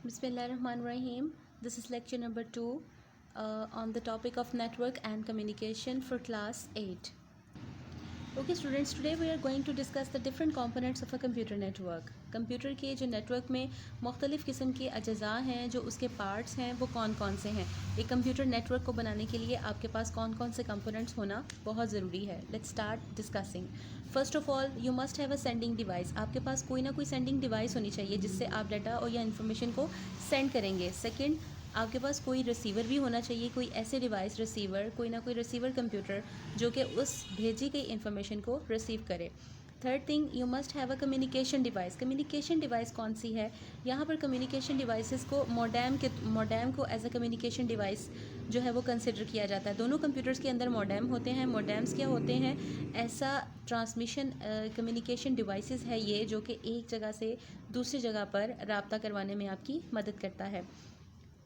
Bismillahirrahmanirrahim. This is lecture number 2 on the topic of network and communication for class 8. Okay students, today we are going to discuss the different components of a computer network. Computer के जो network में मुख्तलिफ़ किस्म के अज्जा हैं, जो उसके पार्ट्स हैं, वो कौन कौन से हैं. एक कंप्यूटर नेटवर्क को बनाने के लिए आपके पास कौन कौन से कंपोनेंट्स होना बहुत ज़रूरी है. Let's start discussing. First of all you must have a sending device. आपके पास कोई ना कोई सेंडिंग डिवाइस होनी चाहिए जिससे आप डाटा और या इन्फॉर्मेशन को सेंड करेंगे. सेकेंड, आपके पास कोई रिसीवर भी होना चाहिए, कोई ऐसे डिवाइस रिसीवर, कोई ना कोई रिसीवर कंप्यूटर जो कि उस भेजी गई इन्फॉर्मेशन को रिसीव करे. Third thing, you must have a communication device. Communication device कौन सी है? यहाँ पर कम्युनिकेशन डिवाइसेस को मोडेम को एज अ कम्युनिकेशन डिवाइस जो है वो कंसिडर किया जाता है. दोनों कंप्यूटर्स के अंदर मोडेम होते हैं. मोडेम्स क्या होते हैं? ऐसा ट्रांसमिशन कम्युनिकेशन डिवाइसेस है ये जो कि एक जगह से दूसरी जगह पर रब्ता करवाने में आपकी मदद करता है.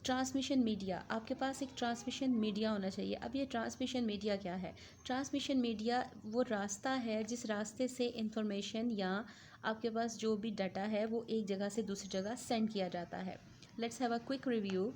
ट्रांसमिशन मीडिया, आपके पास एक ट्रांसमिशन मीडिया होना चाहिए. अब ये ट्रांसमिशन मीडिया क्या है? ट्रांसमिशन मीडिया वो रास्ता है जिस रास्ते से इंफॉर्मेशन या आपके पास जो भी डाटा है वो एक जगह से दूसरी जगह सेंड किया जाता है. Let's have a quick review.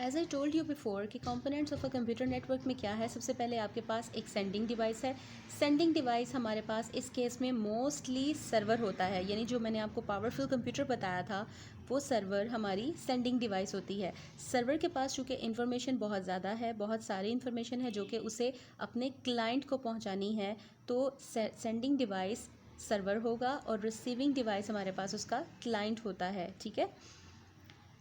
As I told you before कि components of a computer network में क्या है. सबसे पहले आपके पास एक सेंडिंग डिवाइस है. सेंडिंग डिवाइस हमारे पास इस केस में मोस्टली सर्वर होता है, यानी जो मैंने आपको पावरफुल कंप्यूटर बताया था वो सर्वर हमारी सेंडिंग डिवाइस होती है. सर्वर के पास चूँकि इन्फॉर्मेशन बहुत ज़्यादा है, बहुत सारी इन्फॉर्मेशन है जो कि उसे अपने क्लाइंट को पहुँचानी है, तो सेंडिंग डिवाइस सर्वर होगा और रिसीविंग डिवाइस हमारे पास उसका क्लाइंट होता है. ठीक है.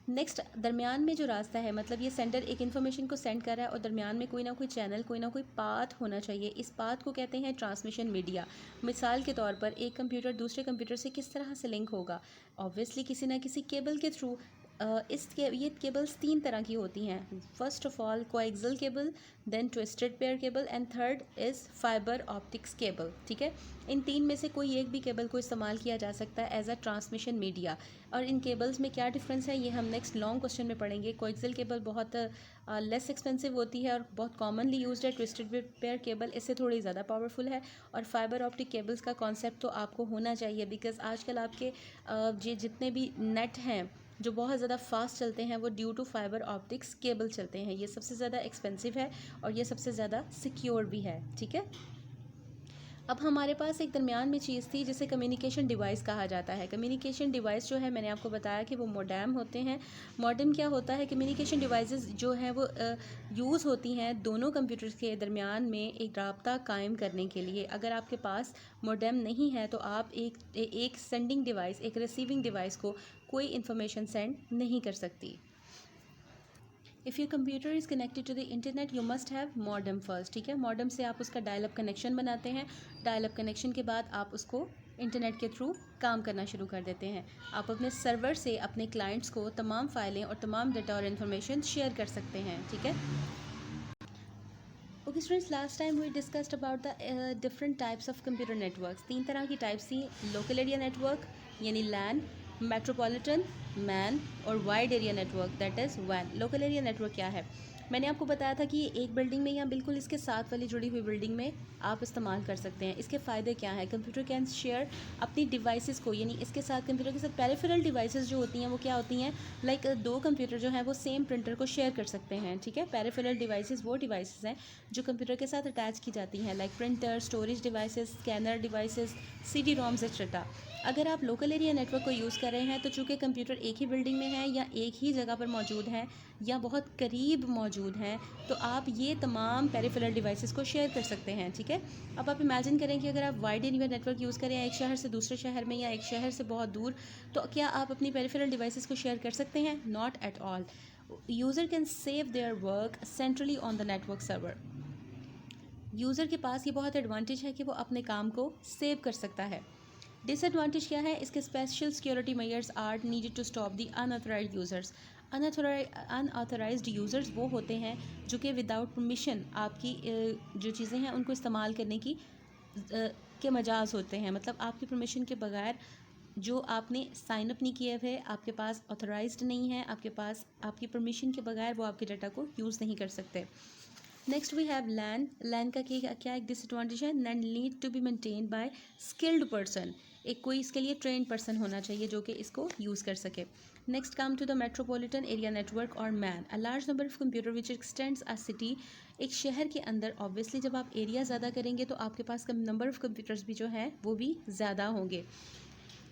नेक्स्ट, दरमियान में जो रास्ता है, मतलब ये सेंडर एक इन्फॉर्मेशन को सेंड कर रहा है और दरमियान में कोई ना कोई चैनल, कोई ना कोई पाथ होना चाहिए. इस पाथ को कहते हैं ट्रांसमिशन मीडिया. मिसाल के तौर पर एक कंप्यूटर दूसरे कंप्यूटर से किस तरह से लिंक होगा? ऑब्वियसली किसी ना किसी केबल के थ्रू. ये केबल्स 3 तरह की होती हैं. First of all coaxial cable, then twisted pair cable and third is fibre optics cable. ठीक है. इन 3 में से कोई एक भी केबल को इस्तेमाल किया जा सकता है एज अ ट्रांसमिशन मीडिया. और इन केबल्स में क्या डिफरेंस है ये हम नेक्स्ट लॉन्ग क्वेश्चन में पढ़ेंगे. कोएक्सियल केबल बहुत लेस एक्सपेंसिव होती है और बहुत कॉमनली यूज्ड है. ट्विस्टेड पेयर केबल इससे थोड़ी ज़्यादा पावरफुल है. और फाइबर ऑप्टिक केबल्स का कॉन्सेप्ट तो आपको होना चाहिए, बिकॉज आजकल आपके जितने भी नेट हैं जो बहुत ज़्यादा फास्ट चलते हैं वो due to fibre optics cable चलते हैं. ये सबसे ज़्यादा एक्सपेंसिव है और ये सबसे ज़्यादा सिक्योर भी है. ठीक है. अब हमारे पास एक दरमियान में चीज़ थी जिसे कम्युनिकेशन डिवाइस कहा जाता है. कम्युनिकेशन डिवाइस जो है मैंने आपको बताया कि वो मोडेम होते हैं. मोडेम क्या होता है? कम्युनिकेशन डिवाइसेस जो हैं वो यूज़ होती हैं दोनों कंप्यूटर्स के दरमियान में एक राब्ता कायम करने के लिए. अगर आपके पास मोडेम नहीं है तो आप एक सेंडिंग डिवाइस, एक रिसीविंग डिवाइस को कोई इन्फॉर्मेशन सेंड नहीं कर सकती. If your computer is connected to the internet you must have modem first. ठीक है. मॉडेम से आप उसका डायल अप कनेक्शन बनाते हैं. डायल अप कनेक्शन के बाद आप उसको इंटरनेट के थ्रू काम करना शुरू कर देते हैं. आप अपने सर्वर से अपने क्लाइंट्स को तमाम फाइलें और तमाम डाटा और इन्फॉर्मेशन शेयर कर सकते हैं. ठीक है. Okay students, last time we discussed about the different types of computer networks. 3 तरह की टाइप्स थी. लोकल एरिया नेटवर्क यानी लैन, मेट्रोपॉलिटन मैन और wide area network that is वैन. लोकल एरिया नेटवर्क क्या है? मैंने आपको बताया था कि एक बिल्डिंग में या बिल्कुल इसके साथ वाली जुड़ी हुई बिल्डिंग में आप इस्तेमाल कर सकते हैं. इसके फ़ायदे क्या हैं? कंप्यूटर कैन शेयर अपनी डिवाइसेस को, यानी इसके साथ कंप्यूटर के साथ पेरिफेरल डिवाइसेस जो होती हैं वो क्या होती हैं? लाइक 2 कंप्यूटर जो हैं वो सेम प्रिंटर को शेयर कर सकते हैं. ठीक है. पेरिफेरल डिवाइसेस वो डिवाइसेस हैं जो कंप्यूटर के साथ अटैच की जाती हैं, like printer, storage devices, scanner devices, CD roams etcetera. अगर आप लोकल एरिया नेटवर्क को यूज़ कर रहे हैं तो चूँकि कंप्यूटर एक ही बिल्डिंग में है या एक ही जगह पर मौजूद हैं या बहुत करीब मौजूद हैं, तो आप ये तमाम पेरिफेरल डिवाइसेस को शेयर कर सकते हैं. ठीक है. अब आप इमेजिन करें कि अगर आप वाइड एरिया नेटवर्क यूज़ करें एक शहर से दूसरे शहर में या एक शहर से बहुत दूर, तो क्या आप अपनी पेरिफेरल डिवाइसेस को शेयर कर सकते हैं? Not at all. User can save their work centrally on the network server. User के पास ये बहुत एडवांटेज है कि वो अपने काम को सेव कर सकता है. डिसएडवांटेज क्या है? इसके special security measures are needed to stop the unauthorised users. Unauthorised users वो होते हैं जो कि विदाउट परमिशन आपकी जो चीज़ें हैं उनको इस्तेमाल करने की के मजाज होते हैं. मतलब आपकी परमिशन के बगैर जो आपने साइन अप नहीं किए हुए, आपके पास ऑथराइज्ड नहीं है, आपके पास आपकी परमिशन के बगैर वो आपके डाटा को यूज़ नहीं कर सकते. Next we have LAN. LAN का क्या एक डिसएडवांटेज है? LAN need to be maintain by skilled person. एक कोई इसके लिए ट्रेंड पर्सन होना चाहिए जो कि इसको यूज़ कर सके। Next come to the metropolitan area network और MAN, a large number of computer which extends a city. एक शहर के अंदर ऑब्वियसली जब आप एरिया ज़्यादा करेंगे तो आपके पास नंबर ऑफ़ कंप्यूटर्स भी जो है वो भी ज़्यादा होंगे।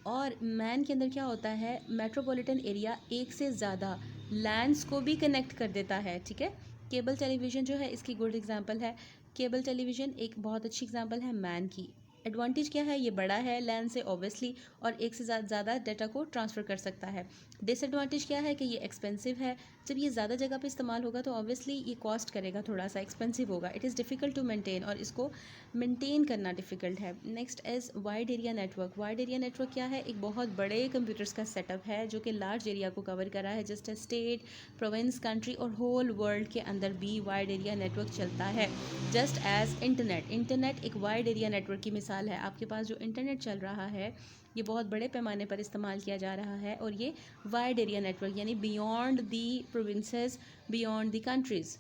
और मैन के अंदर क्या होता है, मेट्रोपॉलिटन एरिया एक से ज़्यादा लैंड्स को भी कनेक्ट कर देता है, ठीक है। केबल टेलीविज़न जो है इसकी गुड एग्जांपल है। केबल टेलीविज़न एक बहुत अच्छी एग्जांपल है मैन की। एडवांटेज क्या है, ये बड़ा है लैंड से ऑब्वियसली और एक से ज़्यादा डाटा को ट्रांसफ़र कर सकता है। डिसएडवांटेज क्या है कि ये एक्सपेंसिव है। जब ये ज़्यादा जगह पे इस्तेमाल होगा तो ऑब्वियसली ये कॉस्ट करेगा, थोड़ा सा एक्सपेंसिव होगा। It is difficult to maintain और इसको मेंटेन करना डिफ़िकल्ट है। Next is wide area network. Wide area network क्या है, एक बहुत बड़े कंप्यूटर्स का सेटअप है जो कि लार्ज एरिया को कवर कर रहा है। Just a state, province, country और होल वर्ल्ड के अंदर भी वाइड एरिया नेटवर्क चलता है। जस्ट एज इंटरनेट एक वाइड एरिया नेटवर्क की मिसाल है। आपके पास जो इंटरनेट चल रहा है ये बहुत बड़े पैमाने पर इस्तेमाल किया जा रहा है और ये वाइड एरिया नेटवर्क यानी beyond the provinces, beyond the countries.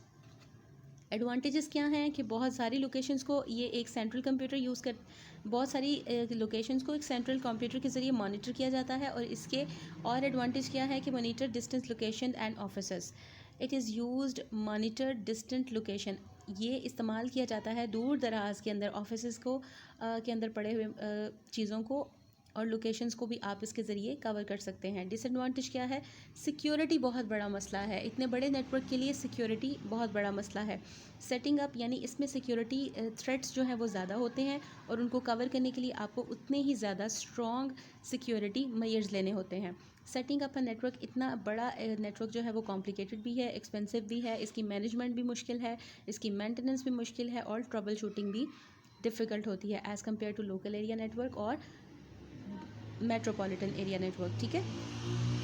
Advantages क्या हैं कि बहुत सारी लोकेशंस को ये एक सेंट्रल कंप्यूटर यूज़ कर, बहुत सारी लोकेशंस को एक सेंट्रल कंप्यूटर के ज़रिए मॉनिटर किया जाता है। और इसके और एडवांटेज क्या है कि monitor distance location and offices. It is used monitor distant location, ये इस्तेमाल किया जाता है दूर दराज के अंदर ऑफिसेस को के अंदर पड़े हुए चीज़ों को और लोकेशंस को भी आप इसके ज़रिए कवर कर सकते हैं। डिसएडवांटेज क्या है, सिक्योरिटी बहुत बड़ा मसला है। इतने बड़े नेटवर्क के लिए सिक्योरिटी बहुत बड़ा मसला है। सेटिंग अप यानी इसमें सिक्योरिटी थ्रेट्स जो हैं वो ज़्यादा होते हैं और उनको कवर करने के लिए आपको उतने ही ज़्यादा स्ट्रॉन्ग सिक्योरिटी मेजर्स लेने होते हैं। सेटिंग अप अ नेटवर्क, इतना बड़ा नेटवर्क जो है वो कॉम्प्लिकेटेड भी है, एक्सपेंसिव भी है, इसकी मैनेजमेंट भी मुश्किल है, इसकी मेंटेनेंस भी मुश्किल है और ट्रबल शूटिंग भी डिफ़िकल्ट होती है as compare to local area network और मेट्रोपॉलिटन एरिया नेटवर्क, ठीक है।